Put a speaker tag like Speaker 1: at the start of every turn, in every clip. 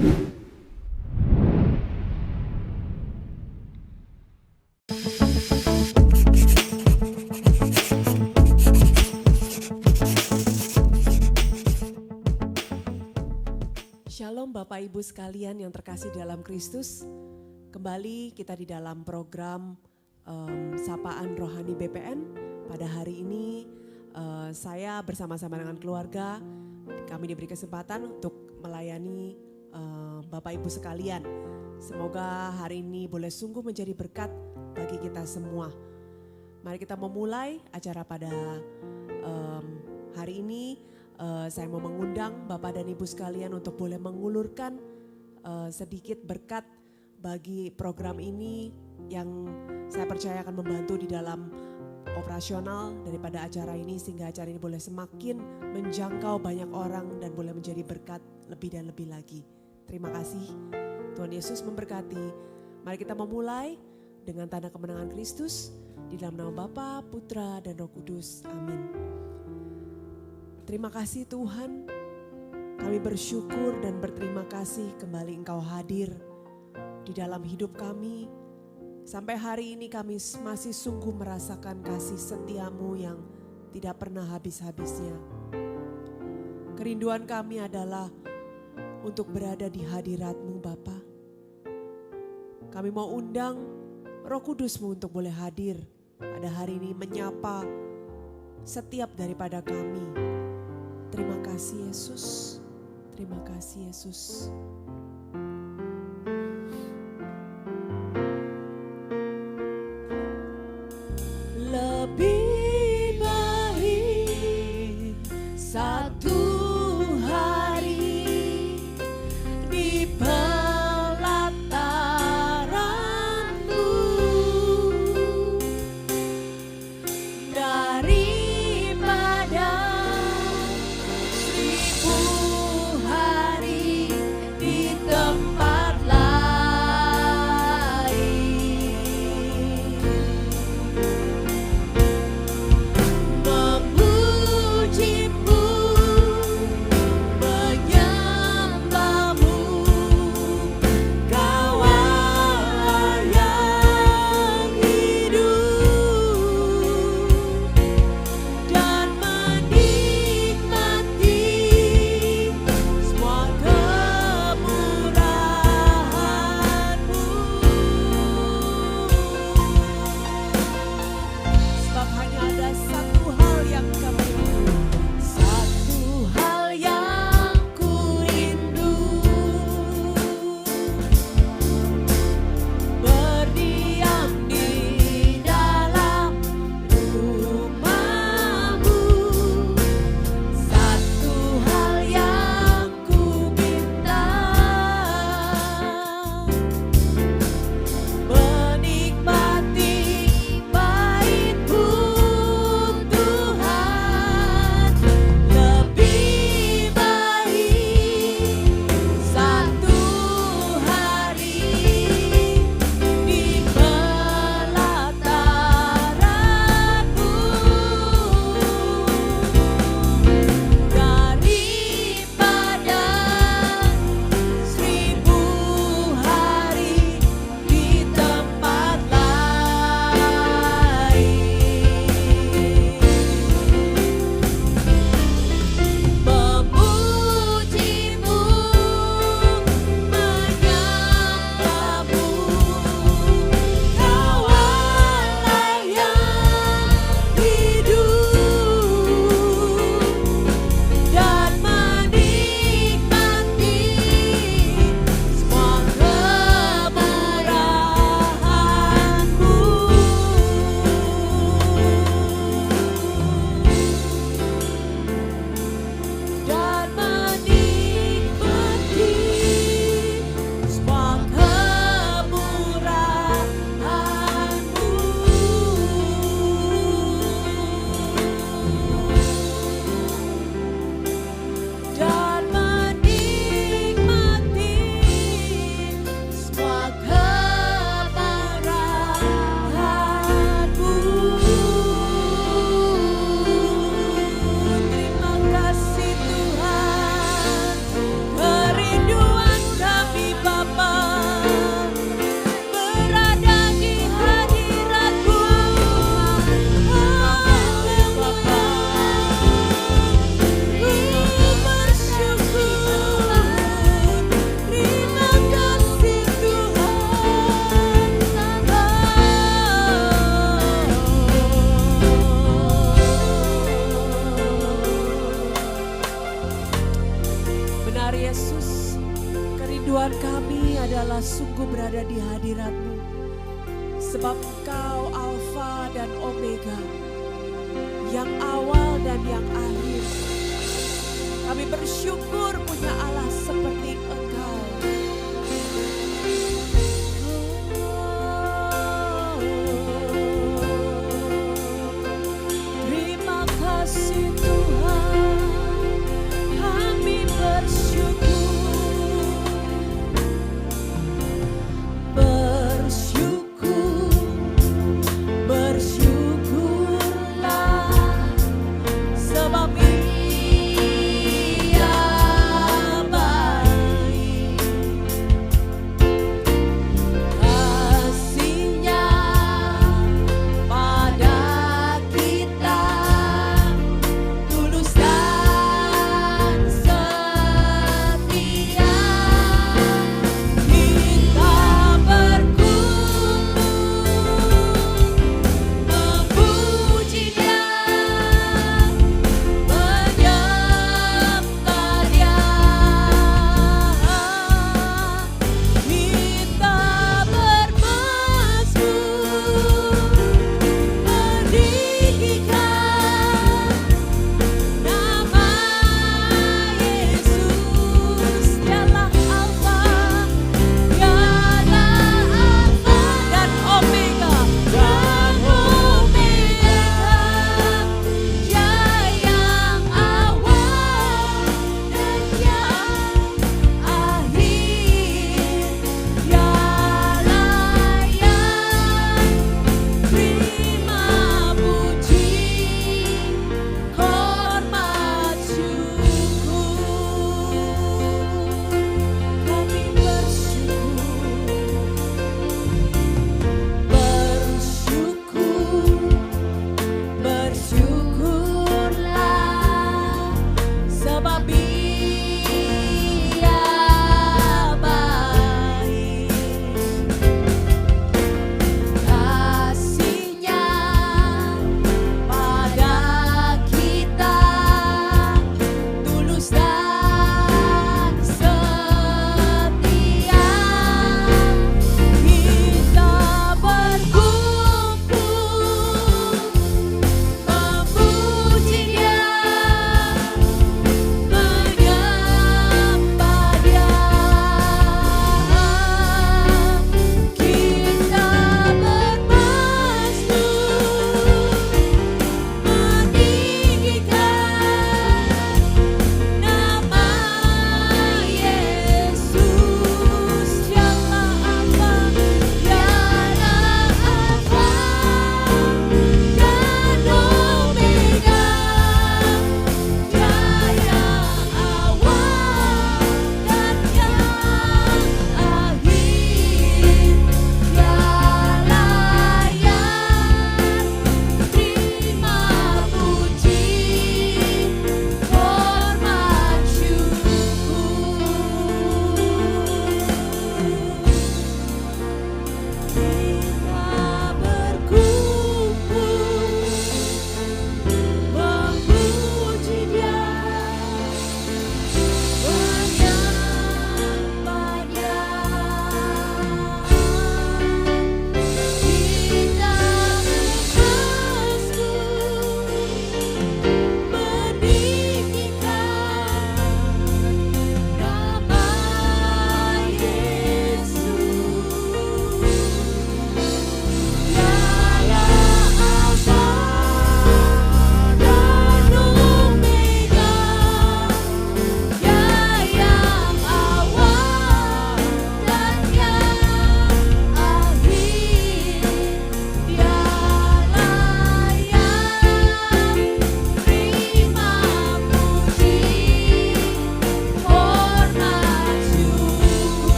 Speaker 1: Shalom Bapak Ibu sekalian yang terkasih dalam Kristus. Kembali kita di dalam program Sapaan Rohani BPN. Pada hari ini saya bersama-sama dengan keluarga, kami diberi kesempatan untuk melayani Bapak Ibu sekalian. Semoga hari ini boleh sungguh menjadi berkat bagi kita semua. Mari kita memulai acara pada hari ini. Saya mau mengundang Bapak dan Ibu sekalian untuk boleh mengulurkan sedikit berkat bagi program ini yang saya percaya akan membantu di dalam operasional daripada acara ini, sehingga acara ini boleh semakin menjangkau banyak orang dan boleh menjadi berkat lebih dan lebih lagi. Terima kasih, Tuhan Yesus memberkati. Mari kita memulai dengan tanda kemenangan Kristus di dalam nama Bapa, Putra dan Roh Kudus. Amin. Terima kasih Tuhan, kami bersyukur dan berterima kasih kembali Engkau hadir di dalam hidup kami. Sampai hari ini kami masih sungguh merasakan kasih setiamu yang tidak pernah habis-habisnya. Kerinduan kami adalah untuk berada di hadirat-Mu Bapa. Kami mau undang Roh Kudus-Mu untuk boleh hadir pada hari ini menyapa setiap daripada kami. Terima kasih Yesus, terima kasih Yesus. Lebih baik satu hari di pelataran-Mu daripada 1000 hari di Kerinduan kami adalah sungguh berada di hadirat-Mu. Sebab Engkau Alfa dan Omega, yang awal dan yang akhir. Kami bersyukur punya Allah seperti Engkau. Terima kasih Tuhan, kami bersyukur. Sebab Ia baik.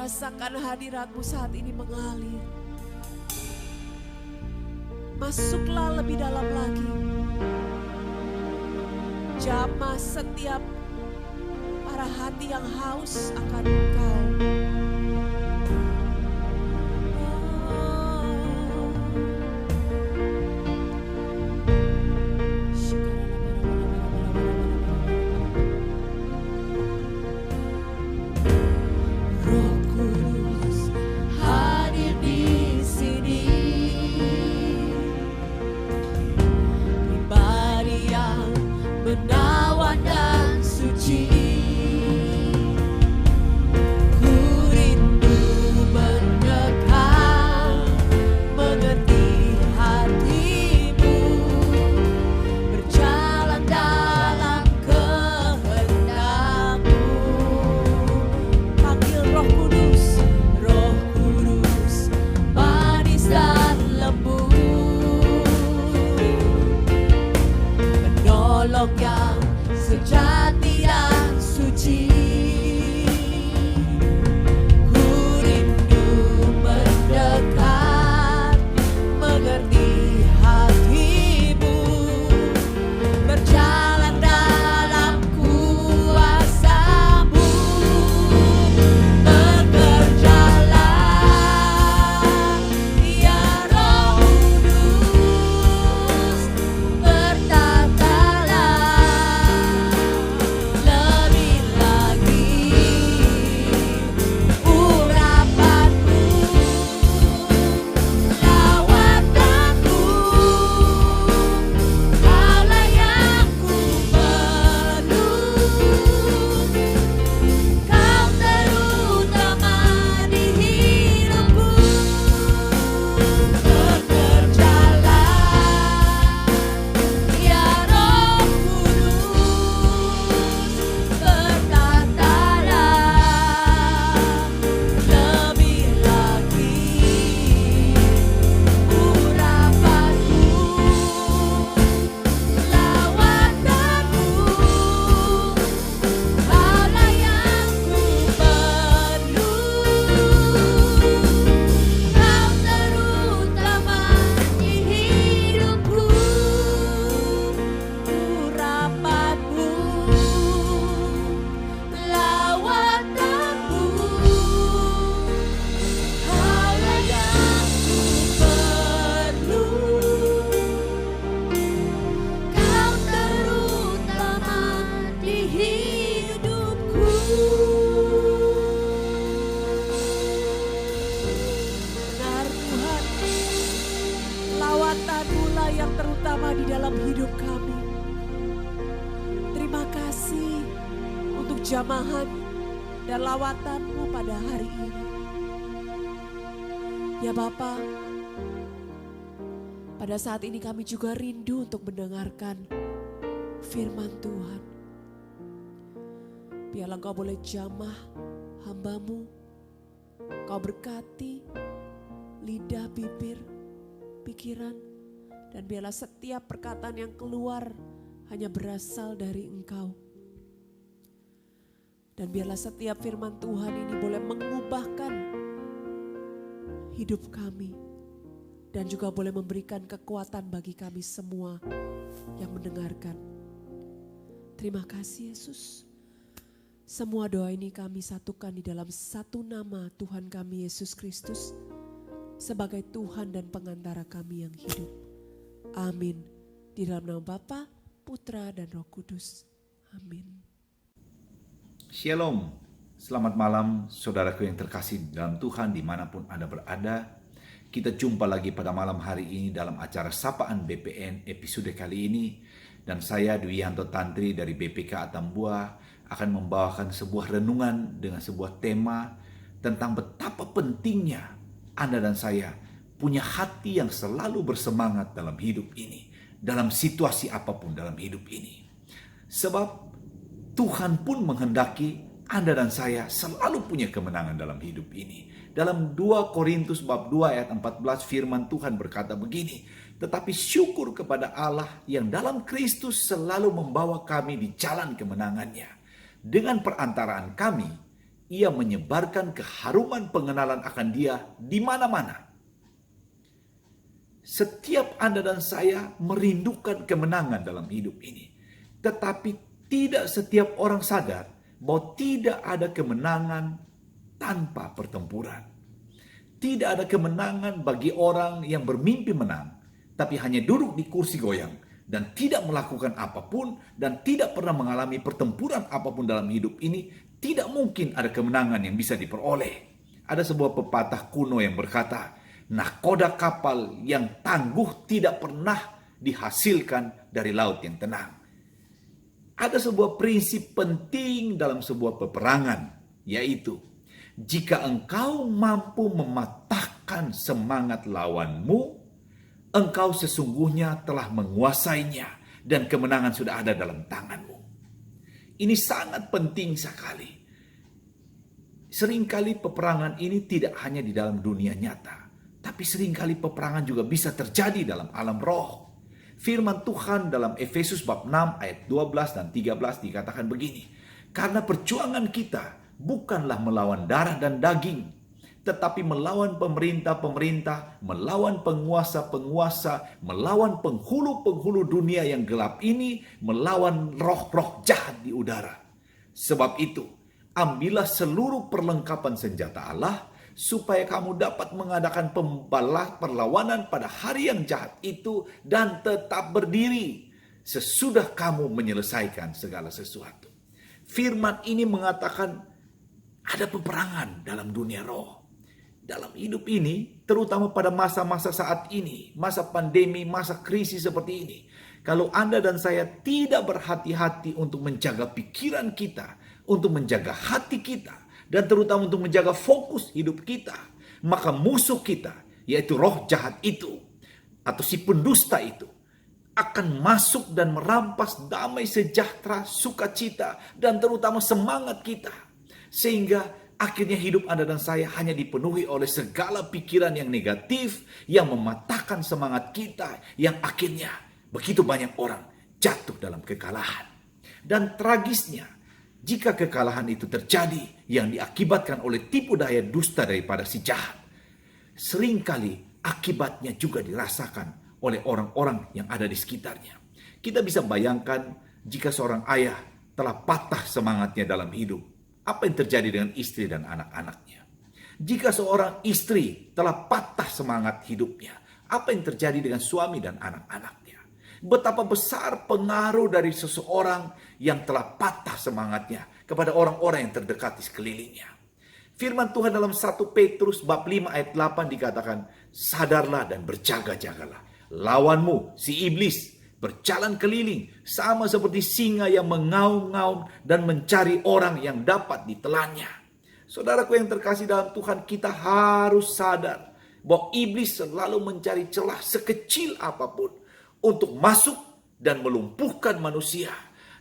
Speaker 1: rasakan hadirat-Mu saat ini mengalir. Masuklah lebih dalam lagi. Jamah setiap para hati yang haus akan Engkau.
Speaker 2: Menawan dan suci,
Speaker 1: jamahan dan lawatan-Mu pada hari ini. Ya Bapa, pada saat ini kami juga rindu untuk mendengarkan firman Tuhan. Biarlah Engkau boleh jamah hamba-Mu, Kau berkati lidah, bibir, pikiran, dan biarlah setiap perkataan yang keluar hanya berasal dari Engkau. Dan biarlah setiap firman Tuhan ini boleh mengubahkan hidup kami. Dan juga boleh memberikan kekuatan bagi kami semua yang mendengarkan. Terima kasih Yesus. Semua doa ini kami satukan di dalam satu nama Tuhan kami Yesus Kristus. Sebagai Tuhan dan pengantara kami yang hidup. Amin. Di dalam nama Bapa, Putra dan Roh Kudus. Amin.
Speaker 3: Shalom, selamat malam saudaraku yang terkasih dalam Tuhan dimanapun Anda berada. Kita jumpa lagi pada malam hari ini dalam acara Sapaan BPN episode kali ini. Dan saya Dwi Yanto Tantri dari BPK Atambua akan membawakan sebuah renungan dengan sebuah tema tentang betapa pentingnya Anda dan saya punya hati yang selalu bersemangat dalam hidup ini. Dalam situasi apapun dalam hidup ini. Sebab Tuhan pun menghendaki Anda dan saya selalu punya kemenangan dalam hidup ini. Dalam 2 Korintus bab 2 ayat 14 firman Tuhan berkata begini. Tetapi syukur kepada Allah yang dalam Kristus selalu membawa kami di jalan kemenangannya. Dengan perantaraan kami, ia menyebarkan keharuman pengenalan akan Dia di mana-mana. Setiap Anda dan saya merindukan kemenangan dalam hidup ini. Tetapi tidak setiap orang sadar bahwa tidak ada kemenangan tanpa pertempuran. Tidak ada kemenangan bagi orang yang bermimpi menang, tapi hanya duduk di kursi goyang dan tidak melakukan apapun dan tidak pernah mengalami pertempuran apapun dalam hidup ini. Tidak mungkin ada kemenangan yang bisa diperoleh. Ada sebuah pepatah kuno yang berkata, nahkoda kapal yang tangguh tidak pernah dihasilkan dari laut yang tenang. Ada sebuah prinsip penting dalam sebuah peperangan, yaitu jika engkau mampu mematahkan semangat lawanmu, engkau sesungguhnya telah menguasainya dan kemenangan sudah ada dalam tanganmu. Ini sangat penting sekali. Seringkali peperangan ini tidak hanya di dalam dunia nyata, tapi seringkali peperangan juga bisa terjadi dalam alam roh. Firman Tuhan dalam Efesus bab 6 ayat 12 dan 13 dikatakan begini. Karena perjuangan kita bukanlah melawan darah dan daging, tetapi melawan pemerintah-pemerintah, melawan penguasa-penguasa, melawan penghulu-penghulu dunia yang gelap ini, melawan roh-roh jahat di udara. Sebab itu, ambillah seluruh perlengkapan senjata Allah, supaya kamu dapat mengadakan perlawanan pada hari yang jahat itu dan tetap berdiri sesudah kamu menyelesaikan segala sesuatu. Firman ini mengatakan ada peperangan dalam dunia roh. Dalam hidup ini, terutama pada masa-masa saat ini, masa pandemi, masa krisis seperti ini. Kalau Anda dan saya tidak berhati-hati untuk menjaga pikiran kita, untuk menjaga hati kita, dan terutama untuk menjaga fokus hidup kita, maka musuh kita, yaitu roh jahat itu, atau si pendusta itu, akan masuk dan merampas damai sejahtera, sukacita, dan terutama semangat kita. Sehingga akhirnya hidup Anda dan saya hanya dipenuhi oleh segala pikiran yang negatif, yang mematahkan semangat kita, yang akhirnya begitu banyak orang jatuh dalam kekalahan. Dan tragisnya, jika kekalahan itu terjadi yang diakibatkan oleh tipu daya dusta daripada si jahat, seringkali akibatnya juga dirasakan oleh orang-orang yang ada di sekitarnya. Kita bisa bayangkan jika seorang ayah telah patah semangatnya dalam hidup, apa yang terjadi dengan istri dan anak-anaknya? Jika seorang istri telah patah semangat hidupnya, apa yang terjadi dengan suami dan anak-anaknya? Betapa besar pengaruh dari seseorang yang telah patah semangatnya kepada orang-orang yang terdekat di sekelilingnya. Firman Tuhan dalam 1 Petrus bab 5 ayat 8 dikatakan, sadarlah dan berjaga-jagalah. Lawanmu, si iblis, berjalan keliling sama seperti singa yang mengaum-ngaum dan mencari orang yang dapat ditelannya. Saudaraku yang terkasih dalam Tuhan, kita harus sadar bahwa iblis selalu mencari celah sekecil apapun untuk masuk dan melumpuhkan manusia.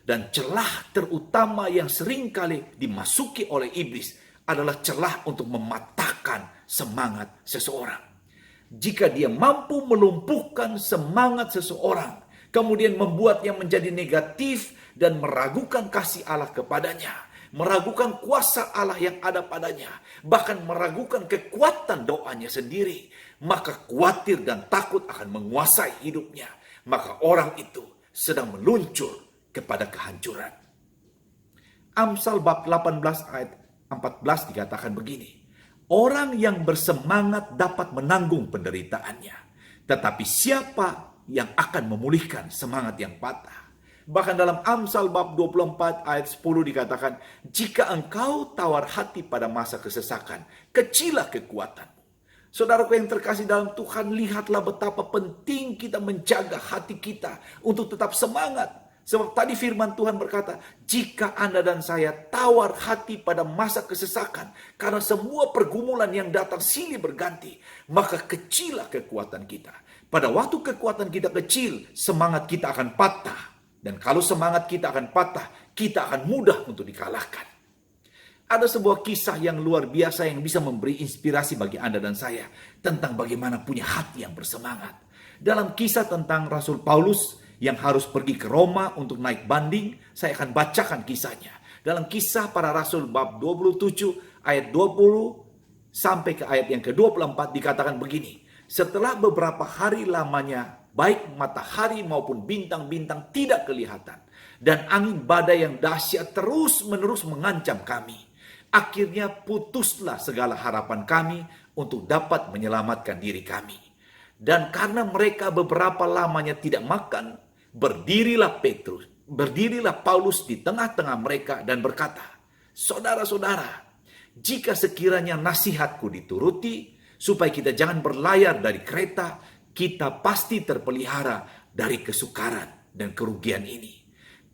Speaker 3: Dan celah terutama yang seringkali dimasuki oleh iblis adalah celah untuk mematahkan semangat seseorang. Jika dia mampu melumpuhkan semangat seseorang, kemudian membuatnya menjadi negatif dan meragukan kasih Allah kepadanya, meragukan kuasa Allah yang ada padanya, bahkan meragukan kekuatan doanya sendiri, maka khawatir dan takut akan menguasai hidupnya. Maka orang itu sedang meluncur kepada kehancuran. Amsal bab 18 ayat 14 dikatakan begini. Orang yang bersemangat dapat menanggung penderitaannya, tetapi siapa yang akan memulihkan semangat yang patah? Bahkan dalam Amsal bab 24 ayat 10 dikatakan, jika engkau tawar hati pada masa kesesakan, kecilah kekuatan. Saudaraku yang terkasih dalam Tuhan, lihatlah betapa penting kita menjaga hati kita untuk tetap semangat. Sebab tadi firman Tuhan berkata, jika Anda dan saya tawar hati pada masa kesesakan, karena semua pergumulan yang datang silih berganti, maka kecilah kekuatan kita. Pada waktu kekuatan kita kecil, semangat kita akan patah. Dan kalau semangat kita akan patah, kita akan mudah untuk dikalahkan. Ada sebuah kisah yang luar biasa yang bisa memberi inspirasi bagi Anda dan saya tentang bagaimana punya hati yang bersemangat. Dalam kisah tentang Rasul Paulus yang harus pergi ke Roma untuk naik banding, saya akan bacakan kisahnya. Dalam Kisah Para Rasul bab 27 ayat 20 sampai ke ayat yang ke-24 dikatakan begini. Setelah beberapa hari lamanya, baik matahari maupun bintang-bintang tidak kelihatan. Dan angin badai yang dahsyat terus-menerus mengancam kami. Akhirnya putuslah segala harapan kami untuk dapat menyelamatkan diri kami. Dan karena mereka beberapa lamanya tidak makan, berdirilah Paulus di tengah-tengah mereka dan berkata, "Saudara-saudara, jika sekiranya nasihatku dituruti, supaya kita jangan berlayar dari kereta, kita pasti terpelihara dari kesukaran dan kerugian ini.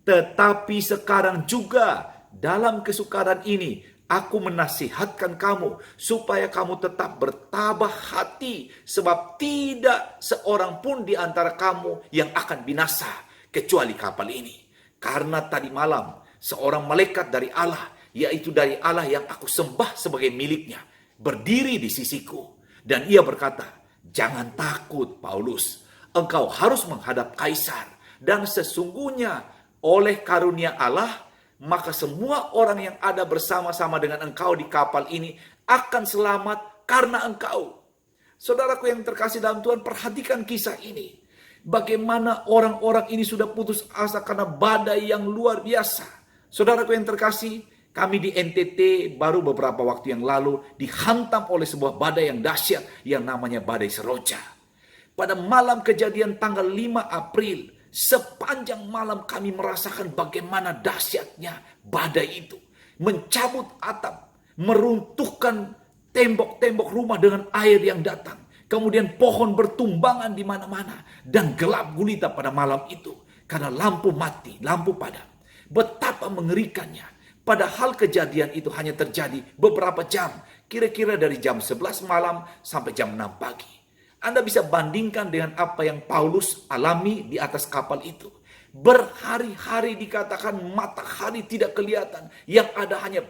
Speaker 3: Tetapi sekarang juga dalam kesukaran ini, aku menasihatkan kamu supaya kamu tetap bertabah hati, sebab tidak seorang pun di antara kamu yang akan binasa kecuali kapal ini. Karena tadi malam seorang malaikat dari Allah, yaitu dari Allah yang aku sembah sebagai miliknya, berdiri di sisiku. Dan ia berkata, 'Jangan takut, Paulus. Engkau harus menghadap Kaisar. Dan sesungguhnya oleh karunia Allah, maka semua orang yang ada bersama-sama dengan engkau di kapal ini akan selamat karena engkau.'" Saudaraku yang terkasih dalam Tuhan, perhatikan kisah ini. Bagaimana orang-orang ini sudah putus asa karena badai yang luar biasa. Saudaraku yang terkasih, kami di NTT baru beberapa waktu yang lalu dihantam oleh sebuah badai yang dahsyat yang namanya badai Seroja. Pada malam kejadian tanggal 5 April, sepanjang malam kami merasakan bagaimana dahsyatnya badai itu. Mencabut atap, meruntuhkan tembok-tembok rumah dengan air yang datang. Kemudian pohon bertumbangan di mana-mana. Dan gelap gulita pada malam itu. Karena lampu mati, lampu padam. Betapa mengerikannya. Padahal kejadian itu hanya terjadi beberapa jam. Kira-kira dari jam 11 malam sampai jam 6 pagi. Anda bisa bandingkan dengan apa yang Paulus alami di atas kapal itu. Berhari-hari dikatakan matahari tidak kelihatan. Yang ada hanya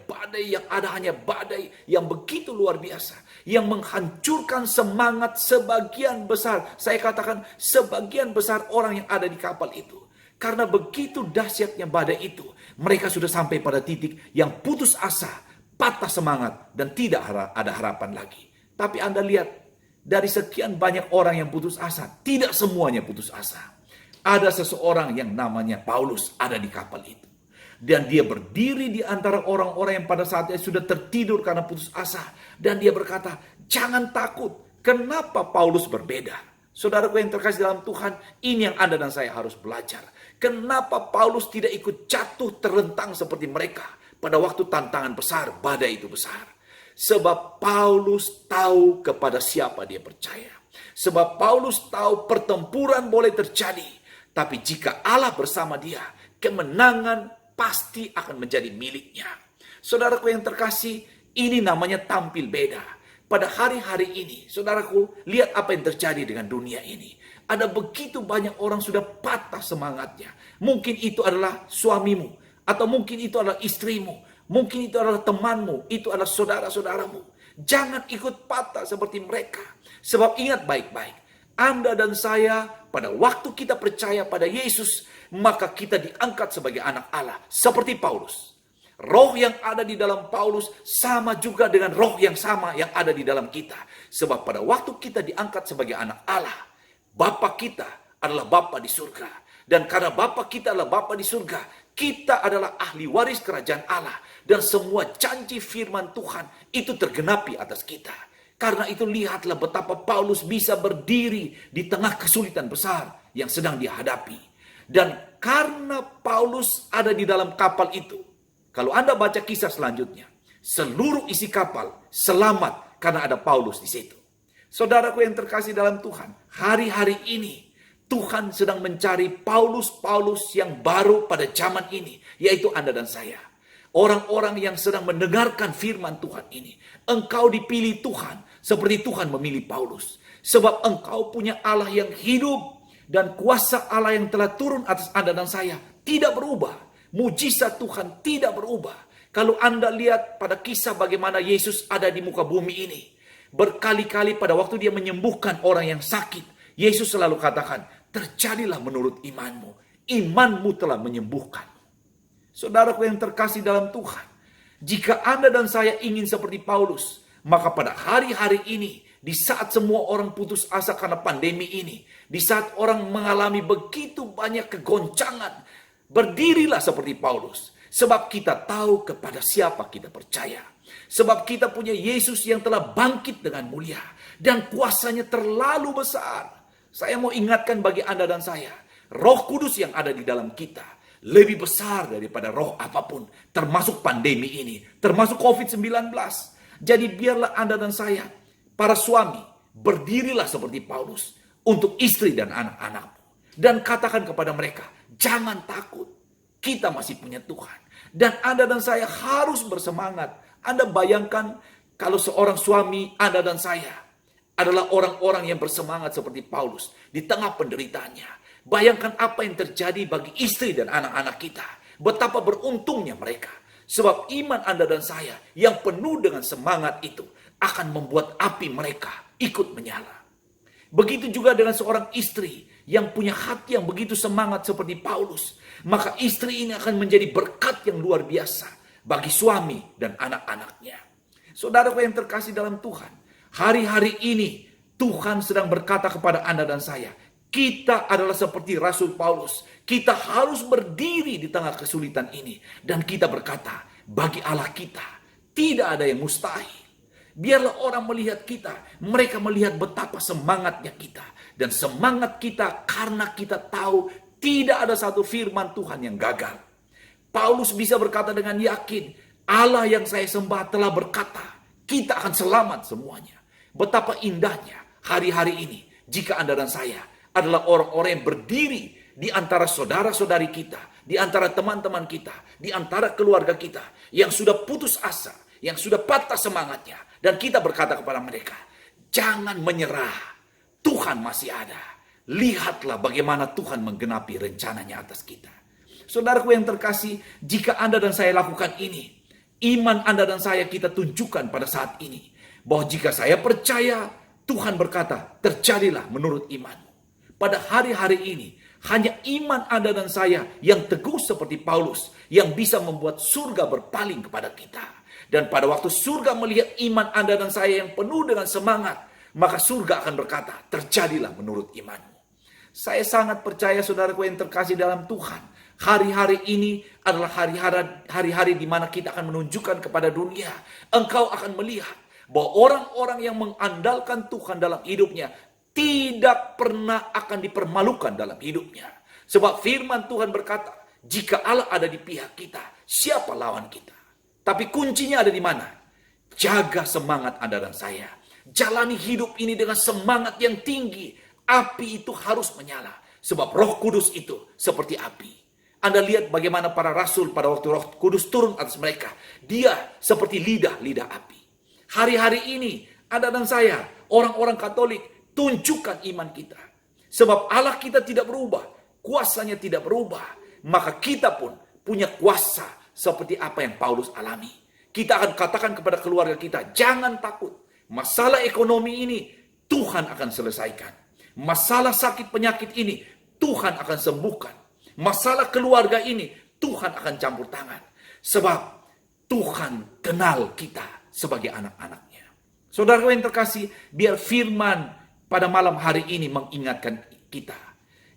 Speaker 3: badai yang begitu luar biasa. Yang menghancurkan semangat sebagian besar. Saya katakan sebagian besar orang yang ada di kapal itu. Karena begitu dahsyatnya badai itu. Mereka sudah sampai pada titik yang putus asa, patah semangat, dan tidak ada harapan lagi. Tapi Anda lihat, dari sekian banyak orang yang putus asa, tidak semuanya putus asa. Ada seseorang yang namanya Paulus ada di kapal itu. Dan dia berdiri di antara orang-orang yang pada saat itu sudah tertidur karena putus asa. Dan dia berkata, "Jangan takut." Kenapa Paulus berbeda? Saudaraku yang terkasih dalam Tuhan, ini yang Anda dan saya harus belajar. Kenapa Paulus tidak ikut jatuh terlentang seperti mereka pada waktu tantangan besar, badai itu besar? Sebab Paulus tahu kepada siapa dia percaya. Sebab Paulus tahu pertempuran boleh terjadi. Tapi jika Allah bersama dia, kemenangan pasti akan menjadi miliknya. Saudaraku yang terkasih, ini namanya tampil beda. Pada hari-hari ini, saudaraku, lihat apa yang terjadi dengan dunia ini. Ada begitu banyak orang sudah patah semangatnya. Mungkin itu adalah suamimu, atau mungkin itu adalah istrimu, mungkin itu adalah temanmu, itu adalah saudara-saudaramu. Jangan ikut patah seperti mereka. Sebab ingat baik-baik, Anda dan saya pada waktu kita percaya pada Yesus, maka kita diangkat sebagai anak Allah. Seperti Paulus. Roh yang ada di dalam Paulus sama juga dengan roh yang sama yang ada di dalam kita. Sebab pada waktu kita diangkat sebagai anak Allah, Bapa kita adalah Bapa di surga. Dan karena Bapa kita adalah Bapa di surga, kita adalah ahli waris kerajaan Allah. Dan semua janji firman Tuhan itu tergenapi atas kita. Karena itu lihatlah betapa Paulus bisa berdiri di tengah kesulitan besar yang sedang dia hadapi. Dan karena Paulus ada di dalam kapal itu, kalau Anda baca kisah selanjutnya, seluruh isi kapal selamat karena ada Paulus di situ. Saudaraku yang terkasih dalam Tuhan, hari-hari ini Tuhan sedang mencari Paulus-Paulus yang baru pada zaman ini, yaitu Anda dan saya. Orang-orang yang sedang mendengarkan firman Tuhan ini. Engkau dipilih Tuhan seperti Tuhan memilih Paulus. Sebab engkau punya Allah yang hidup dan kuasa Allah yang telah turun atas Anda dan saya tidak berubah. Mujizat Tuhan tidak berubah. Kalau Anda lihat pada kisah bagaimana Yesus ada di muka bumi ini. Berkali-kali pada waktu dia menyembuhkan orang yang sakit, Yesus selalu katakan, terjadilah menurut imanmu. Imanmu telah menyembuhkan. Saudaraku yang terkasih dalam Tuhan, jika Anda dan saya ingin seperti Paulus, maka pada hari-hari ini, di saat semua orang putus asa karena pandemi ini, di saat orang mengalami begitu banyak kegoncangan, berdirilah seperti Paulus. Sebab kita tahu kepada siapa kita percaya. Sebab kita punya Yesus yang telah bangkit dengan mulia. Dan kuasanya terlalu besar. Saya mau ingatkan bagi Anda dan saya, Roh Kudus yang ada di dalam kita lebih besar daripada roh apapun, termasuk pandemi ini, termasuk COVID-19. Jadi biarlah Anda dan saya, para suami, berdirilah seperti Paulus untuk istri dan anak-anakmu. Dan katakan kepada mereka, jangan takut, kita masih punya Tuhan. Dan Anda dan saya harus bersemangat. Anda bayangkan kalau seorang suami, Anda dan saya adalah orang-orang yang bersemangat seperti Paulus di tengah penderitaannya. Bayangkan apa yang terjadi bagi istri dan anak-anak kita. Betapa beruntungnya mereka. Sebab iman Anda dan saya yang penuh dengan semangat itu akan membuat api mereka ikut menyala. Begitu juga dengan seorang istri yang punya hati yang begitu semangat seperti Paulus. Maka istri ini akan menjadi berkat yang luar biasa bagi suami dan anak-anaknya. Saudaraku yang terkasih dalam Tuhan, hari-hari ini Tuhan sedang berkata kepada Anda dan saya, kita adalah seperti Rasul Paulus. Kita harus berdiri di tengah kesulitan ini. Dan kita berkata, bagi Allah kita tidak ada yang mustahil. Biarlah orang melihat kita. Mereka melihat betapa semangatnya kita. Dan semangat kita karena kita tahu tidak ada satu firman Tuhan yang gagal. Paulus bisa berkata dengan yakin, Allah yang saya sembah telah berkata, kita akan selamat semuanya. Betapa indahnya hari-hari ini jika Anda dan saya adalah orang-orang yang berdiri di antara saudara-saudari kita, di antara teman-teman kita, di antara keluarga kita yang sudah putus asa, yang sudah patah semangatnya. Dan kita berkata kepada mereka, jangan menyerah, Tuhan masih ada. Lihatlah bagaimana Tuhan menggenapi rencananya atas kita. Saudaraku yang terkasih, jika Anda dan saya lakukan ini, iman Anda dan saya kita tunjukkan pada saat ini, bahwa jika saya percaya, Tuhan berkata, terjadilah menurut imanmu. Pada hari-hari ini, hanya iman Anda dan saya yang teguh seperti Paulus, yang bisa membuat surga berpaling kepada kita. Dan pada waktu surga melihat iman Anda dan saya yang penuh dengan semangat, maka surga akan berkata, terjadilah menurut imanmu. Saya sangat percaya saudaraku yang terkasih dalam Tuhan, hari-hari ini adalah hari-hari di mana kita akan menunjukkan kepada dunia, engkau akan melihat bahwa orang-orang yang mengandalkan Tuhan dalam hidupnya tidak pernah akan dipermalukan dalam hidupnya. Sebab firman Tuhan berkata, jika Allah ada di pihak kita, siapa lawan kita? Tapi kuncinya ada di mana? Jaga semangat Anda dan saya. Jalani hidup ini dengan semangat yang tinggi. Api itu harus menyala. Sebab Roh Kudus itu seperti api. Anda lihat bagaimana para rasul pada waktu Roh Kudus turun atas mereka. Dia seperti lidah api. Hari-hari ini Anda dan saya, orang-orang Katolik, tunjukkan iman kita. Sebab Allah kita tidak berubah. Kuasanya tidak berubah. Maka kita pun punya kuasa seperti apa yang Paulus alami. Kita akan katakan kepada keluarga kita, jangan takut. Masalah ekonomi ini Tuhan akan selesaikan. Masalah sakit penyakit ini Tuhan akan sembuhkan. Masalah keluarga ini Tuhan akan campur tangan. Sebab Tuhan kenal kita sebagai anak-anaknya. Saudara yang terkasih, biar firman pada malam hari ini mengingatkan kita.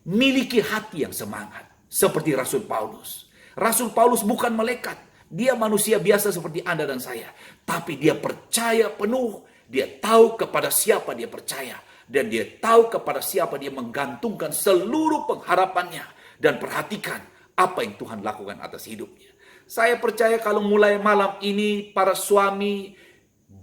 Speaker 3: Miliki hati yang semangat. Seperti Rasul Paulus. Rasul Paulus bukan malaikat. Dia manusia biasa seperti Anda dan saya. Tapi dia percaya penuh. Dia tahu kepada siapa dia percaya. Dan dia tahu kepada siapa dia menggantungkan seluruh pengharapannya. Dan perhatikan apa yang Tuhan lakukan atas hidupnya. Saya percaya kalau mulai malam ini para suami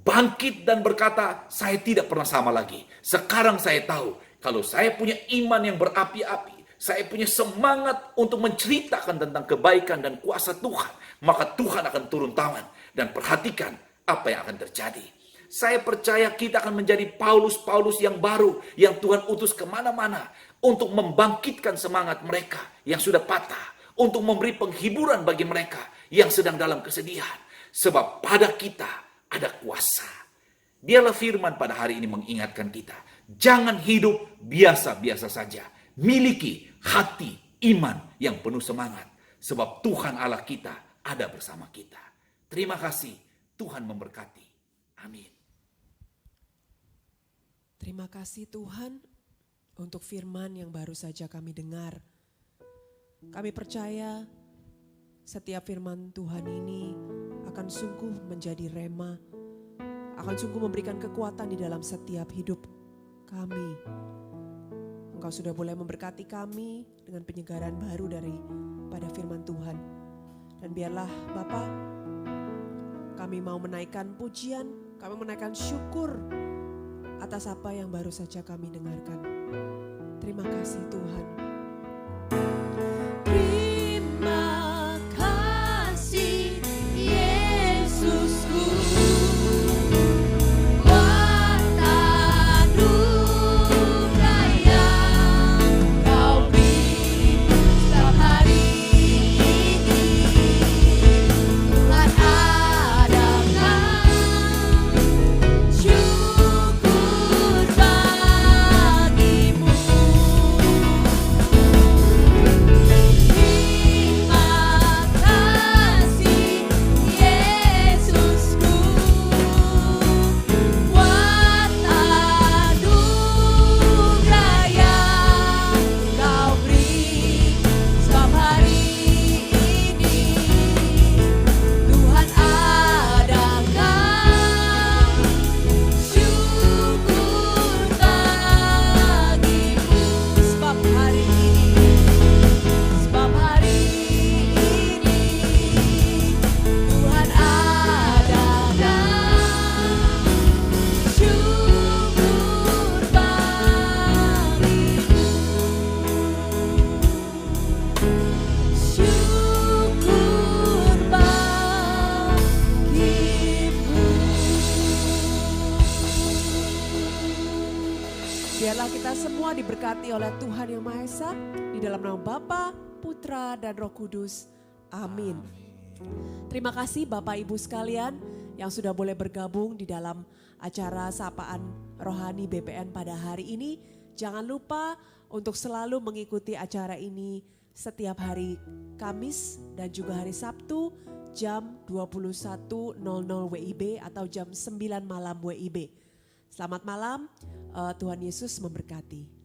Speaker 3: bangkit dan berkata, saya tidak pernah sama lagi. Sekarang saya tahu, kalau saya punya iman yang berapi-api, saya punya semangat untuk menceritakan tentang kebaikan dan kuasa Tuhan, maka Tuhan akan turun tangan. Dan perhatikan apa yang akan terjadi. Saya percaya kita akan menjadi Paulus-Paulus yang baru, yang Tuhan utus kemana-mana, untuk membangkitkan semangat mereka yang sudah patah, untuk memberi penghiburan bagi mereka yang sedang dalam kesedihan. Sebab pada kita ada kuasa. Biarlah firman pada hari ini mengingatkan kita. Jangan hidup biasa-biasa saja. Miliki hati iman yang penuh semangat. Sebab Tuhan Allah kita ada bersama kita. Terima kasih, Tuhan memberkati. Amin.
Speaker 1: Terima kasih Tuhan untuk firman yang baru saja kami dengar. Kami percaya setiap firman Tuhan ini akan sungguh menjadi rema, akan sungguh memberikan kekuatan di dalam setiap hidup kami. Engkau sudah boleh memberkati kami dengan penyegaran baru daripada firman Tuhan. Dan biarlah Bapa, kami mau menaikkan pujian, kami menaikkan syukur atas apa yang baru saja kami dengarkan. Terima kasih Tuhan.
Speaker 2: Terima kasih Yesusku, buat anugerah yang Kau beri setiap hari ini. Tuhan adakan syukur bagimu.
Speaker 1: Biarlah kita semua diberkati oleh Tuhan Yang Maha Esa, di dalam nama Bapa, Putra, dan Roh Kudus. Amin. Terima kasih Bapak Ibu sekalian yang sudah boleh bergabung di dalam acara Sapaan Rohani BPN pada hari ini. Jangan lupa untuk selalu mengikuti acara ini setiap hari Kamis dan juga hari Sabtu jam 21.00 WIB atau jam 9 malam WIB. Selamat malam, Tuhan Yesus memberkati.